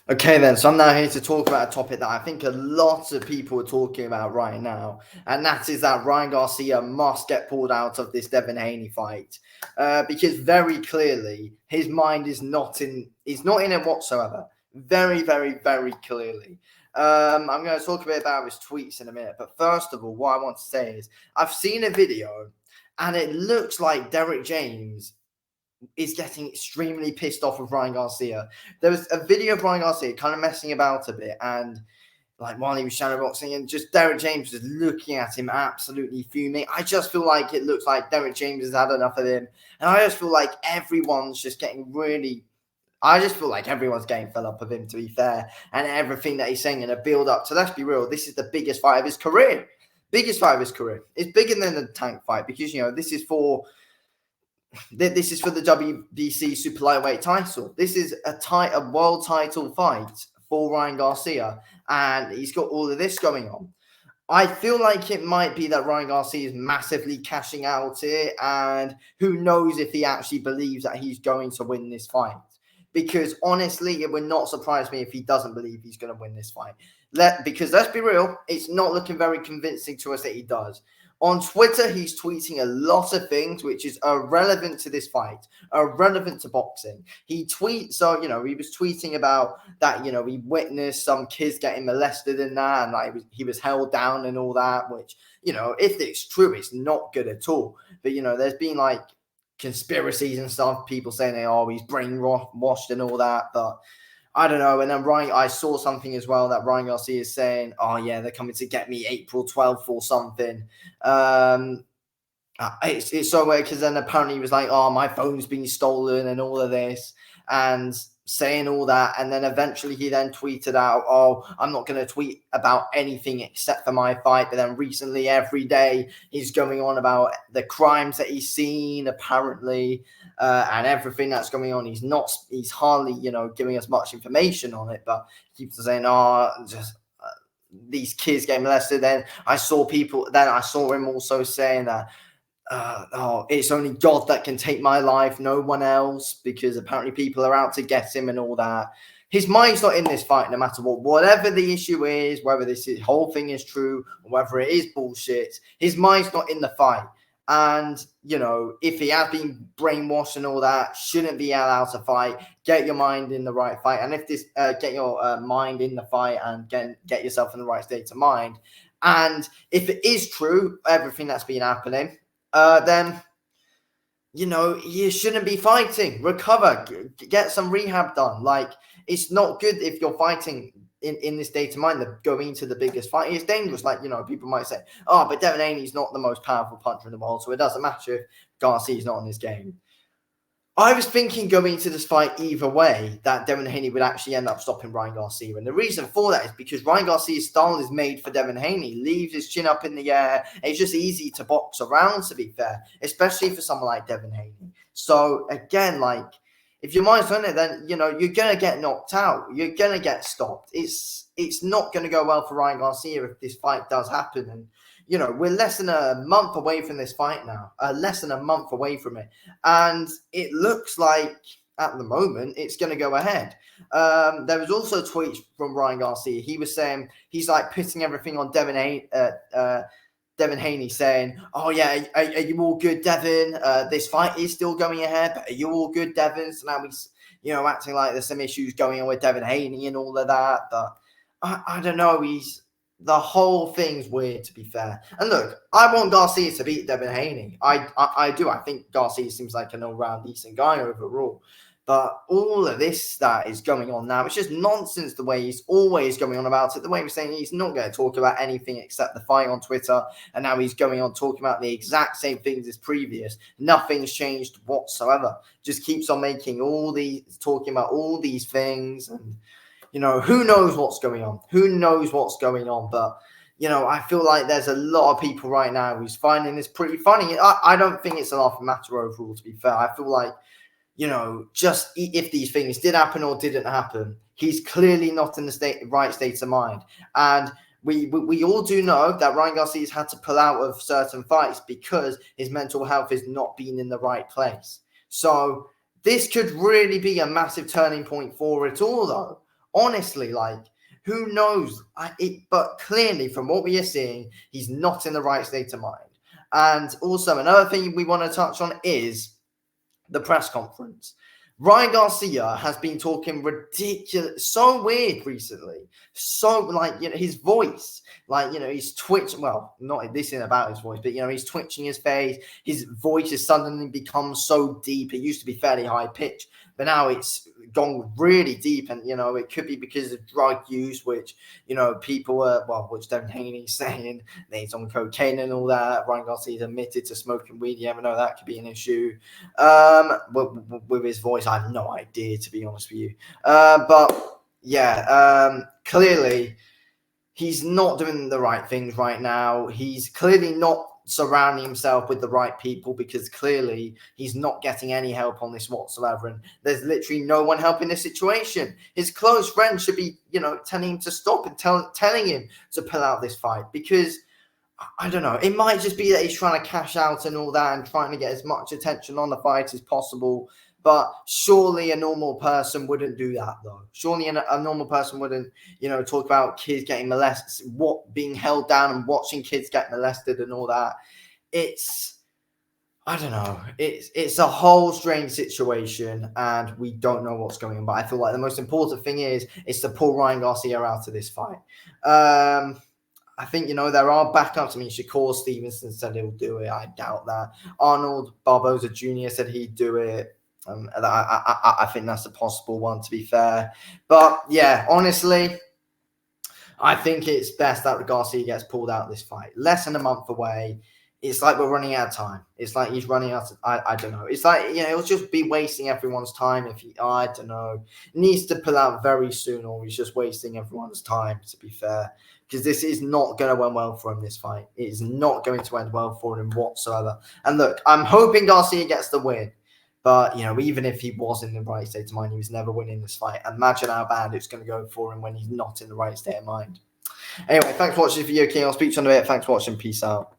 Okay, then. So I'm now here to talk about a topic that I think a lot of people are talking about right now, and that is that Ryan Garcia must get pulled out of this Devin Haney fight, because very clearly his mind is not in. He's not in it whatsoever. Very, very, very clearly. I'm going to talk a bit about his tweets in a minute, but first of all, what I want to say is I've seen a video, and it looks like Derek James is getting extremely pissed off with Ryan Garcia. There was a video of Ryan Garcia kind of messing about a bit, and like while he was shadowboxing, and just Derek James was looking at him absolutely fuming. I just feel like it looks like Derek James has had enough of him, and I just feel like everyone's just getting really. I just feel like everyone's getting fed up of him, to be fair, and everything that he's saying in a build up. So let's be real, this is the biggest fight of his career. Biggest fight of his career. It's bigger than the Tank fight because this is for the WBC super lightweight title. This is a world title fight for Ryan Garcia, and he's got all of this going on. I feel like it might be that Ryan Garcia is massively cashing out here, and who knows if he actually believes that he's going to win this fight. Because honestly, it would not surprise me if he doesn't believe he's going to win this fight. Because let's be real, it's not looking very convincing to us that he does. On Twitter, he's tweeting a lot of things which is irrelevant to this fight, irrelevant to boxing. He was tweeting about that, he witnessed some kids getting molested in that, and like he was held down and all that, which, if it's true, it's not good at all. But, there's been like conspiracies and stuff, people saying, he's brainwashed and all that, but I don't know. And then I saw something as well that Ryan Garcia is saying, oh, yeah, they're coming to get me April 12th or something. It's so weird because then apparently he was like, oh, my phone's been stolen and all of this and saying all that. And then eventually he then tweeted out, oh, I'm not going to tweet about anything except for my fight. But then recently, every day, he's going on about the crimes that he's seen, apparently, and everything that's going on. He's hardly, giving us much information on it, but he keeps saying, these kids get molested. Then I saw him also saying that, it's only God that can take my life, no one else, because apparently people are out to get him and all that. His mind's not in this fight no matter what. Whatever the issue is, whether this whole thing is true or whether it is bullshit, his mind's not in the fight. And, if he has been brainwashed and all that, shouldn't be allowed to fight. Get your mind in the right fight. And if get your mind in the fight and get yourself in the right state of mind. And if it is true, everything that's been happening, then, you shouldn't be fighting. Recover, get some rehab done. Like, it's not good if you're fighting in this state of mind that going into the biggest fight is dangerous. Like, people might say, oh, but Devin Haney's not the most powerful puncher in the world, so it doesn't matter if Garcia's not in this game. I was thinking going into this fight either way that Devin Haney would actually end up stopping Ryan Garcia. And the reason for that is because Ryan Garcia's style is made for Devin Haney. Leaves his chin up in the air. It's just easy to box around, to be fair, especially for someone like Devin Haney. So, again, like, if your mind's on it, then, you're going to get knocked out. You're going to get stopped. It's not going to go well for Ryan Garcia if this fight does happen. And, we're less than a month away from this fight now. Less than a month away from it. And it looks like, at the moment, it's going to go ahead. There was also tweets from Ryan Garcia. He was saying, he's like putting everything on Devin Haney saying, oh, yeah, are you all good, Devin? This fight is still going ahead, but are you all good, Devin? So now he's, acting like there's some issues going on with Devin Haney and all of that. But I don't know. The whole thing's weird, to be fair. And look, I want Garcia to beat Devin Haney. I do. I think Garcia seems like an all-round decent guy overall. But all of this that is going on now, it's just nonsense the way he's always going on about it. The way he's saying he's not going to talk about anything except the fight on Twitter. And now he's going on talking about the exact same things as previous. Nothing's changed whatsoever. Just keeps on talking about all these things. And, who knows what's going on? Who knows what's going on? But, I feel like there's a lot of people right now who's finding this pretty funny. I don't think it's an off matter overall, to be fair. I feel like, just if these things did happen or didn't happen, he's clearly not in the right state of mind. And we all do know that Ryan Garcia's had to pull out of certain fights because his mental health has not been in the right place. So this could really be a massive turning point for it all, though. honestly, like, who knows? But clearly, from what we are seeing, he's not in the right state of mind. And also, another thing we want to touch on is the press conference. Ryan Garcia has been talking ridiculous, so weird recently. So, like, his voice, like, he's twitching. Well, not this isn't about his voice, but, he's twitching his face. His voice has suddenly become so deep. It used to be fairly high pitched, but now it's gone really deep. And, it could be because of drug use, which, people were, which Devin Haney saying that he's on cocaine and all that. Ryan Garcia's admitted to smoking weed. You never know, that could be an issue. With his voice, I have no idea, to be honest with you. But yeah, clearly he's not doing the right things right now. He's clearly not surrounding himself with the right people, because clearly he's not getting any help on this whatsoever. And there's literally no one helping this situation. His close friends should be, telling him to stop and telling him to pull out this fight, because I don't know. It might just be that he's trying to cash out and all that and trying to get as much attention on the fight as possible. But surely a normal person wouldn't do that, though. Surely a normal person wouldn't, talk about kids getting molested, being held down and watching kids get molested and all that. I don't know. It's a whole strange situation, and we don't know what's going on. But I feel like the most important thing is to pull Ryan Garcia out of this fight. I think, there are backups. I mean, Shakur Stevenson said he'll do it. I doubt that. Arnold Barboza Jr. said he'd do it. I think that's a possible one, to be fair. But, yeah, honestly, I think it's best that Garcia gets pulled out of this fight. Less than a month away. It's like we're running out of time. It's like he's running out of, I don't know. It's like, it'll just be wasting everyone's time if I don't know. Needs to pull out very soon, or he's just wasting everyone's time, to be fair. Because this is not going to end well for him, this fight. It is not going to end well for him whatsoever. And look, I'm hoping Garcia gets the win. But, even if he was in the right state of mind, he was never winning this fight. Imagine how bad it's going to go for him when he's not in the right state of mind. Anyway, thanks for watching this video, King. I'll speak to you in a bit. Thanks for watching. Peace out.